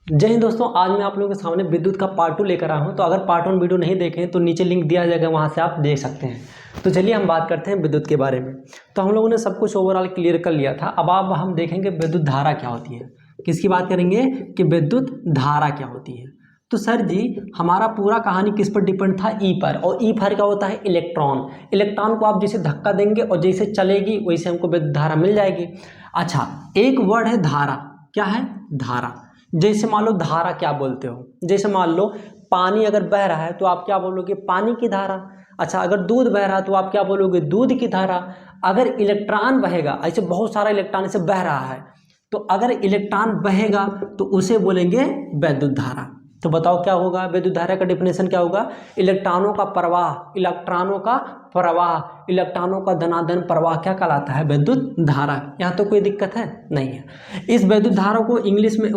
जय हिंद दोस्तों, आज मैं आप लोगों के सामने विद्युत का पार्ट 2 लेकर आया हूं। तो अगर पार्ट 1 वीडियो नहीं देखें तो नीचे लिंक दिया जाएगा, वहां से आप देख सकते हैं। तो चलिए हम बात करते हैं विद्युत के बारे में। तो हम लोगों ने सब कुछ ओवरऑल क्लियर कर लिया था। अब हम देखेंगे विद्युत धारा क्या होती है। किसकी बात करेंगे कि विद्युत धारा क्या होती है। तो सर जी, हमारा पूरा कहानी किस पर डिपेंड था? ई पर। और ई पर क्या होता है? इलेक्ट्रॉन। इलेक्ट्रॉन को आप जैसे धक्का देंगे और जैसे चलेगी वैसे हमको विद्युत धारा मिल जाएगी। अच्छा, एक वर्ड है धारा। क्या है? धारा। जैसे मान लो धारा क्या बोलते हो? जैसे मान लो पानी अगर बह रहा है तो आप क्या बोलोगे? पानी की धारा। अच्छा, अगर दूध बह रहा है तो आप क्या बोलोगे? दूध की धारा। अगर इलेक्ट्रॉन बहेगा, ऐसे बहुत सारा इलेक्ट्रॉन ऐसे बह रहा है, तो अगर इलेक्ट्रॉन बहेगा तो उसे बोलेंगे वैद्युत धारा। तो बताओ क्या होगा? विद्युत धारा का डिफिनेशन क्या होगा? इलेक्ट्रॉनों का प्रवाह, इलेक्ट्रॉनों का प्रवाह, इलेक्ट्रॉनों का धनाधन प्रवाह क्या कहलाता है? विद्युत धारा। यहाँ तो कोई दिक्कत है नहीं है। इस विद्युत धारा को इंग्लिश में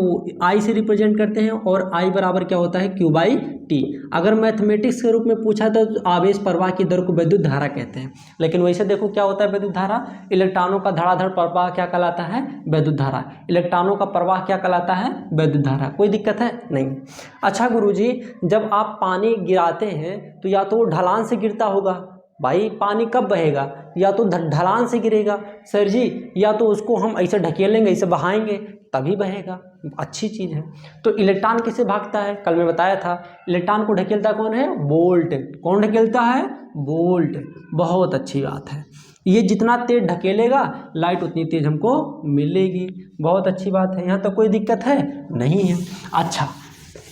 आई से रिप्रेजेंट करते हैं और आई बराबर क्या होता है? Q by T. अगर मैथमेटिक्स के रूप में पूछा तो आवेश प्रवाह की दर को विद्युत धारा कहते हैं। लेकिन वैसे देखो क्या होता है विद्युत धारा? इलेक्ट्रॉनों का धड़ाधड़ प्रवाह क्या कहलाता है? विद्युत धारा। इलेक्ट्रॉनों का प्रवाह क्या कहलाता है? विद्युत धारा। कोई दिक्कत है नहीं। अच्छा गुरुजी, जब आप पानी गिराते हैं तो या तो वो ढलान से गिरता होगा। भाई पानी कब बहेगा? या तो ढलान से गिरेगा सर जी, या तो उसको हम ऐसे ढकेलेंगे, ऐसे बहाएंगे तभी बहेगा। अच्छी चीज़ है। तो इलेक्ट्रॉन किसे भागता है? कल मैं बताया था, इलेक्ट्रॉन को ढकेलता कौन है? वोल्ट। कौन ढकेलता है? वोल्ट। बहुत अच्छी बात है। ये जितना तेज ढकेलेगा लाइट उतनी तेज हमको मिलेगी। बहुत अच्छी बात है, यहाँ तो कोई दिक्कत है नहीं है। अच्छा,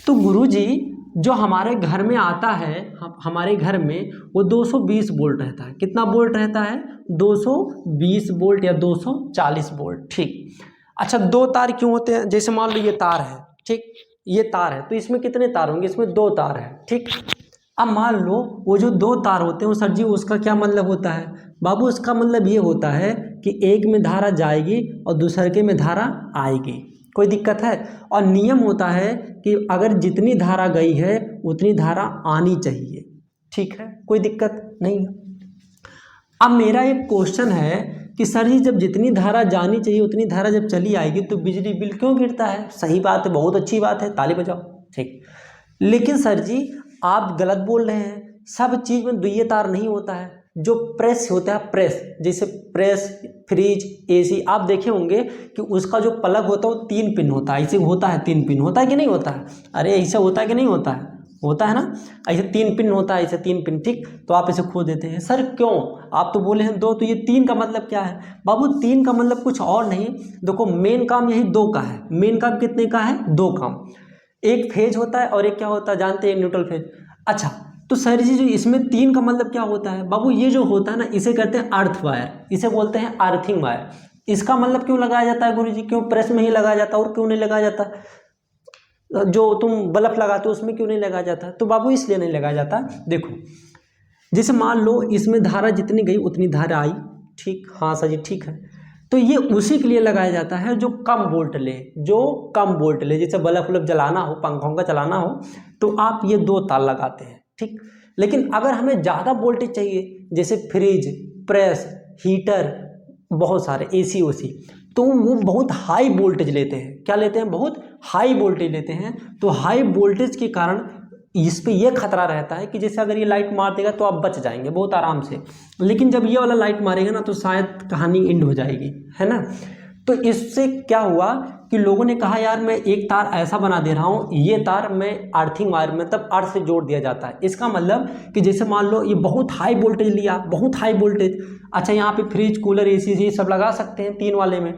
तो गुरुजी जो हमारे घर में आता है, हमारे घर में वो 220 वोल्ट रहता है। कितना वोल्ट रहता है? 220 वोल्ट या 240 वोल्ट। ठीक। अच्छा, दो तार क्यों होते हैं? जैसे मान लो ये तार है, ठीक, ये तार है, तो इसमें कितने तार होंगे? इसमें दो तार है, ठीक। अब मान लो वो जो दो तार होते हैं वो सर जी उसका क्या मतलब होता है? बाबू उसका मतलब ये होता है कि एक में धारा जाएगी और दूसरे के में धारा आएगी। कोई दिक्कत है? और नियम होता है कि अगर जितनी धारा गई है उतनी धारा आनी चाहिए। ठीक है, कोई दिक्कत नहीं है। अब मेरा एक क्वेश्चन है कि सर जी जब जितनी धारा जानी चाहिए उतनी धारा जब चली आएगी तो बिजली बिल क्यों गिरता है? सही बात है, बहुत अच्छी बात है, ताली बजाओ। ठीक। लेकिन सर जी आप गलत बोल रहे हैं। सब चीज़ में दुइये तार नहीं होता है। जो प्रेस होता है, प्रेस, जैसे प्रेस, फ्रिज, एसी, आप देखे होंगे कि उसका जो प्लग होता है वो 3 पिन होता है। ऐसे होता है 3 पिन, होता है कि नहीं होता है? अरे ऐसा होता है कि नहीं होता है? होता है ना? ऐसे 3 पिन होता है, ऐसे 3 पिन, ठीक। तो आप इसे खो देते हैं। सर क्यों? आप तो बोले हैं 2, तो ये 3 का मतलब क्या है? बाबू 3 का मतलब कुछ और नहीं। देखो मेन काम यही 2 का है। मेन काम कितने का है? 2 काम। एक फेज होता है और एक क्या होता है जानते हैं? Neutral phase. अच्छा, तो सर जी जो इसमें 3 का मतलब क्या होता है? बाबू ये जो होता है ना, इसे कहते हैं अर्थ वायर, इसे बोलते हैं अर्थिंग वायर। इसका मतलब क्यों लगाया जाता है गुरुजी? क्यों प्रेस में ही लगाया जाता है और क्यों नहीं लगाया जाता? जो तुम बल्ब लगाते हो उसमें क्यों नहीं लगाया जाता? तो बाबू इसलिए नहीं लगाया जाता। देखो, जैसे मान लो इसमें धारा जितनी गई उतनी धारा आई, ठीक। हाँ सर जी, ठीक है। तो ये उसी के लिए लगाया जाता है जो कम वोल्ट ले, जो कम वोल्ट ले। जैसे बल्ब वल्ब जलाना हो, पंखों का चलाना हो, तो आप ये 2 तार लगाते हैं, ठीक। लेकिन अगर हमें ज़्यादा वोल्टेज चाहिए, जैसे फ्रिज, प्रेस, हीटर, बहुत सारे एसी ओसी, तो वो बहुत हाई वोल्टेज लेते हैं। क्या लेते हैं? बहुत हाई वोल्टेज लेते हैं। तो हाई वोल्टेज के कारण इस पे ये खतरा रहता है कि जैसे अगर ये लाइट मार देगा तो आप बच जाएंगे बहुत आराम से, लेकिन जब ये वाला लाइट मारेगा ना तो शायद कहानी एंड हो जाएगी, है ना? तो इससे क्या हुआ कि लोगों ने कहा यार मैं एक तार ऐसा बना दे रहा हूँ, ये तार मैं अर्थिंग वायर में, तब अर्थ से जोड़ दिया जाता है। इसका मतलब कि जैसे मान लो ये बहुत हाई वोल्टेज लिया, बहुत हाई वोल्टेज। अच्छा, यहाँ पे फ्रिज, कूलर, एसी ये सब लगा सकते हैं 3 वाले में,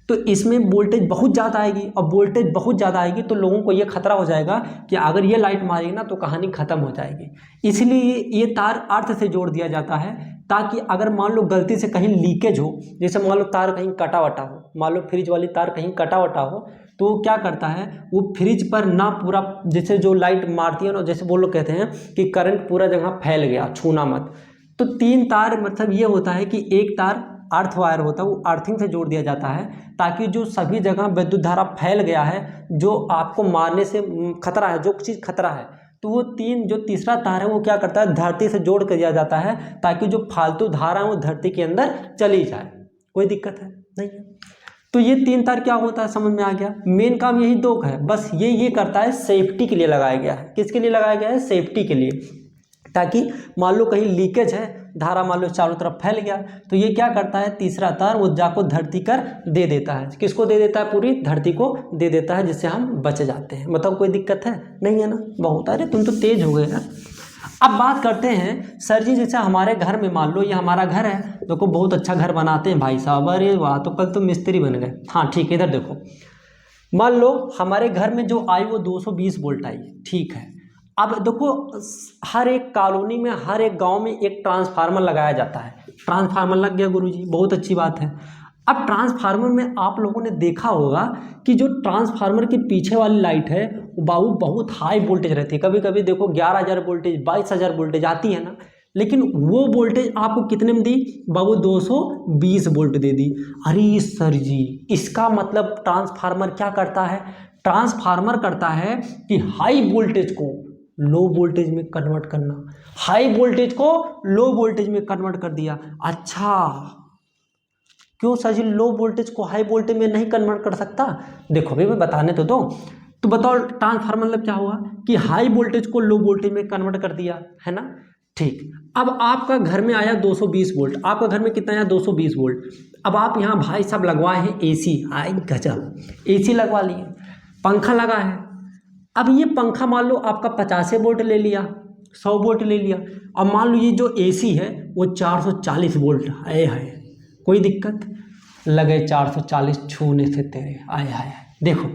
तो इसमें वोल्टेज बहुत ज़्यादा आएगी। और वोल्टेज बहुत ज़्यादा आएगी तो लोगों को ये खतरा हो जाएगा कि अगर ये लाइट मारेगी ना तो कहानी ख़त्म हो जाएगी। इसलिए ये तार अर्थ से जोड़ दिया जाता है, ताकि अगर मान लो गलती से कहीं लीकेज हो, जैसे मान लो तार कहीं कटा वटा हो, मान लो फ्रिज वाली तार कहीं कटा वटा हो, तो वो क्या करता है, वो फ्रिज पर ना पूरा, जैसे जो लाइट मारती है ना, जैसे वो लोग कहते हैं कि करंट पूरा जगह फैल गया, छूना मत। तो 3 तार मतलब ये होता है कि एक तार अर्थ वायर होता है, वो अर्थिंग से जोड़ दिया जाता है, ताकि जो सभी जगह विद्युत धारा फैल गया है, जो आपको मारने से खतरा है, जो चीज़ खतरा है, तो वो जो तीसरा तार है वो क्या करता है, धरती से जोड़ कर दिया जाता है, ताकि जो फालतू धारा है वो धरती के अंदर चली जाए। कोई दिक्कत है नहीं है। तो ये 3 तार क्या होता है, समझ में आ गया। मेन काम यही 2 का है, बस ये करता है सेफ्टी के लिए लगाया गया है। किसके लिए लगाया गया है, सेफ्टी के लिए, ताकि मान लो कहीं लीकेज है, धारा मान लो चारों तरफ फैल गया, तो ये क्या करता है, तीसरा तार वो जाको धरती कर दे देता है। किसको दे देता है, पूरी धरती को दे देता है, जिससे हम बच जाते हैं। मतलब कोई दिक्कत है नहीं है ना, बहुत। अरे तुम तो तेज हो गए यार। अब बात करते हैं सर जी, जैसे हमारे घर में मान लो ये हमारा घर है, देखो बहुत अच्छा घर बनाते हैं भाई साहब, अरे वाह, तो कल तो मिस्त्री बन गए। हाँ ठीक है, इधर देखो, मान लो हमारे घर में जो आई वो 220 वोल्ट आई, ठीक है। अब देखो हर एक कॉलोनी में, हर एक गांव में एक ट्रांसफार्मर लगाया जाता है। ट्रांसफार्मर लग गया गुरुजी, बहुत अच्छी बात है। अब ट्रांसफार्मर में आप लोगों ने देखा होगा कि जो ट्रांसफार्मर के पीछे वाली लाइट है वो बाबू बहुत हाई वोल्टेज रहती है। कभी कभी देखो 11,000 वोल्टेज, 22,000 वोल्टेज आती है ना, लेकिन वो वोल्टेज आपको कितने में दी बाबू, 220 वोल्ट दे दी। अरे सर जी, इसका मतलब ट्रांसफार्मर क्या करता है, ट्रांसफार्मर करता है कि हाई वोल्टेज को लो वोल्टेज में कन्वर्ट करना, हाई वोल्टेज को लो वोल्टेज में कन्वर्ट कर दिया। अच्छा, क्यों सर जी लो वोल्टेज को हाई वोल्टेज में नहीं कन्वर्ट कर सकता? देखो भाई मैं बताने तो दो। तो बताओ ट्रांसफार्मर मतलब क्या हुआ कि हाई वोल्टेज को लो वोल्टेज में कन्वर्ट कर दिया, है ना। ठीक, अब आपका घर में आया 220 वोल्ट, आपका घर में कितना आया 220 वोल्ट। अब आप यहाँ भाई साहब लगवाए हैं एसी, आए गजब, एसी लगवा लिए, पंखा लगा है। अब ये पंखा मान लो आपका 50 वोल्ट ले लिया, 100 वोल्ट ले लिया। अब मान लो ये जो एसी है वो 440 वोल्ट है, कोई दिक्कत लगे 440 छूने से तेरे, आए हाय। देखो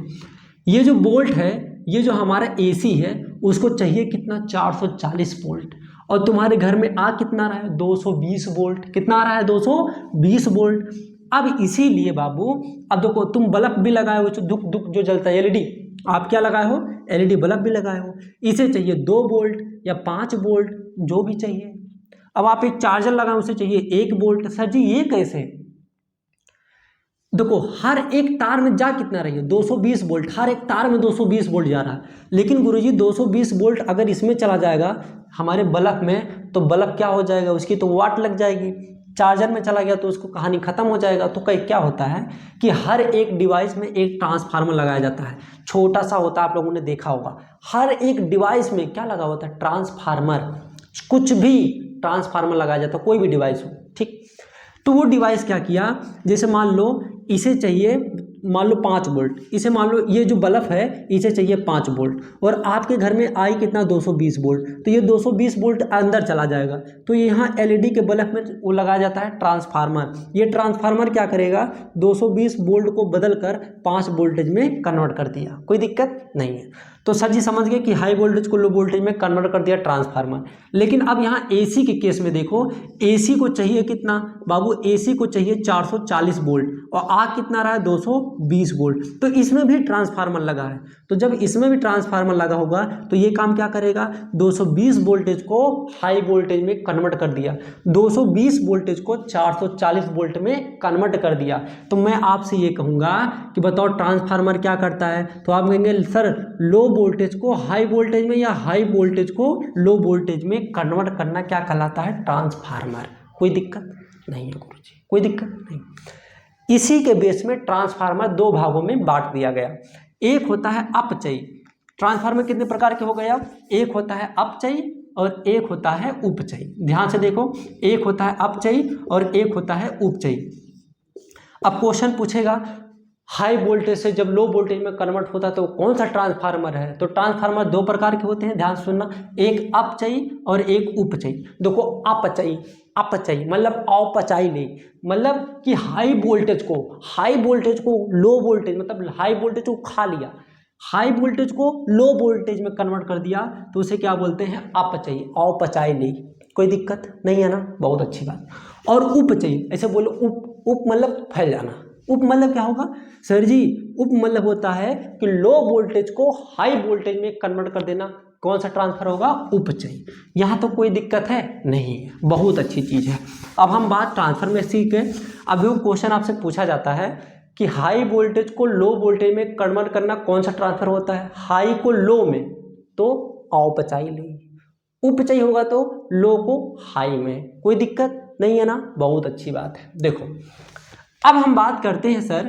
ये जो वोल्ट है, ये जो हमारा एसी है उसको चाहिए कितना, 440 वोल्ट, और तुम्हारे घर में आ कितना रहा है, 220 वोल्ट। कितना आ रहा है, 220 वोल्ट। अब इसीलिए बाबू, अब देखो तुम बल्ब भी लगाए हो, दुख दुख जो जलता है एलईडी, आप क्या लगाए हो, एलईडी बल्ब भी लगाए हो। इसे चाहिए 2 वोल्ट या 5 वोल्ट, जो भी चाहिए। अब आप एक चार्जर लगाए, उसे चाहिए 1 वोल्ट। सर जी ये कैसे, देखो हर एक तार में जा कितना रही है, 220 वोल्ट, हर एक तार में 220 वोल्ट जा रहा है। लेकिन गुरुजी 220 वोल्ट अगर इसमें चला जाएगा हमारे बल्ब में, तो बल्ब क्या हो जाएगा, उसकी तो वाट लग जाएगी। चार्जर में चला गया तो उसको कहानी खत्म हो जाएगा। तो कहीं क्या होता है कि हर एक डिवाइस में एक ट्रांसफार्मर लगाया जाता है, छोटा सा होता है, आप लोगों ने देखा होगा। हर एक डिवाइस में क्या लगा होता है, ट्रांसफार्मर। कुछ भी ट्रांसफार्मर लगाया जाता है, कोई भी डिवाइस हो, ठीक। तो वो डिवाइस क्या किया, जैसे मान लो इसे चाहिए मान लो 5 वोल्ट, इसे मान लो ये जो बल्ब है इसे चाहिए 5 वोल्ट, और आपके घर में आई कितना 220 वोल्ट, तो ये 220 वोल्ट अंदर चला जाएगा। तो यहाँ एलईडी के बल्ब में वो लगाया जाता है ट्रांसफार्मर। ये ट्रांसफार्मर क्या करेगा, 220 वोल्ट को बदल कर 5 वोल्टेज में कन्वर्ट कर दिया, कोई दिक्कत नहीं है। तो सर जी समझ गए कि हाई वोल्टेज को लो वोल्टेज में कन्वर्ट कर दिया ट्रांसफार्मर। लेकिन अब यहाँ एसी के केस में देखो, एसी को चाहिए कितना बाबू, एसी को चाहिए 440 वोल्ट, और आ कितना रहा है 220 वोल्ट। तो इसमें भी ट्रांसफार्मर लगा है। तो जब इसमें भी ट्रांसफार्मर लगा होगा तो ये काम क्या करेगा, 220 वोल्टेज को हाई वोल्टेज में कन्वर्ट कर दिया, 220 वोल्टेज को 440 वोल्ट में कन्वर्ट कर दिया। तो मैं आपसे ये कहूँगा कि बताओ ट्रांसफार्मर क्या करता है, तो आप कहेंगे सर लो वोल्टेज को हाई वोल्टेज में या हाई वोल्टेज को लो वोल्टेज में कन्वर्ट करना क्या कहलाता है, ट्रांसफार्मर। कोई दिक्कत नहीं है गुरुजी, कोई दिक्कत नहीं। इसी के बेस में ट्रांसफार्मर 2 भागों में बांट दिया गया। एक होता है अपचयी। ट्रांसफार्मर कितने प्रकार के हो गए अब, एक होता है अपचयी और एक होता है उपचयी। ध्यान से देखो, एक होता है अपचयी और एक होता है उपचयी। अब क्वेश्चन पूछेगा हाई वोल्टेज से जब लो वोल्टेज में कन्वर्ट होता है तो कौन सा ट्रांसफार्मर है, तो ट्रांसफार्मर 2 प्रकार के होते हैं, ध्यान से सुनना, एक अपचयी और एक उपचयी। देखो अपचयी, अपचयी मतलब अपचाई नहीं, मतलब कि हाई वोल्टेज को लो वोल्टेज, मतलब हाई वोल्टेज को खा लिया, हाई वोल्टेज को लो वोल्टेज में कन्वर्ट कर दिया, तो उसे क्या बोलते हैं, अपचयी, अपचाई नहीं। कोई दिक्कत नहीं है ना, बहुत अच्छी बात। और उपचयी, ऐसे बोलो, उप मतलब फैल जाना। उप मतलब क्या होगा सर जी, उप मतलब होता है कि लो वोल्टेज को हाई वोल्टेज में कन्वर्ट कर देना। कौन सा ट्रांसफर होगा, उपचयी। यहाँ तो कोई दिक्कत है नहीं, बहुत अच्छी चीज़ है। अब हम बात ट्रांसफर में सीखे। अब वो क्वेश्चन आपसे पूछा जाता है कि हाई वोल्टेज को लो वोल्टेज में कन्वर्ट करना कौन सा ट्रांसफर होता है, हाई को लो में तो अपचयी ले, उपचयी होगा तो लो को हाई में। कोई दिक्कत नहीं है ना, बहुत अच्छी बात है। देखो अब हम बात करते हैं सर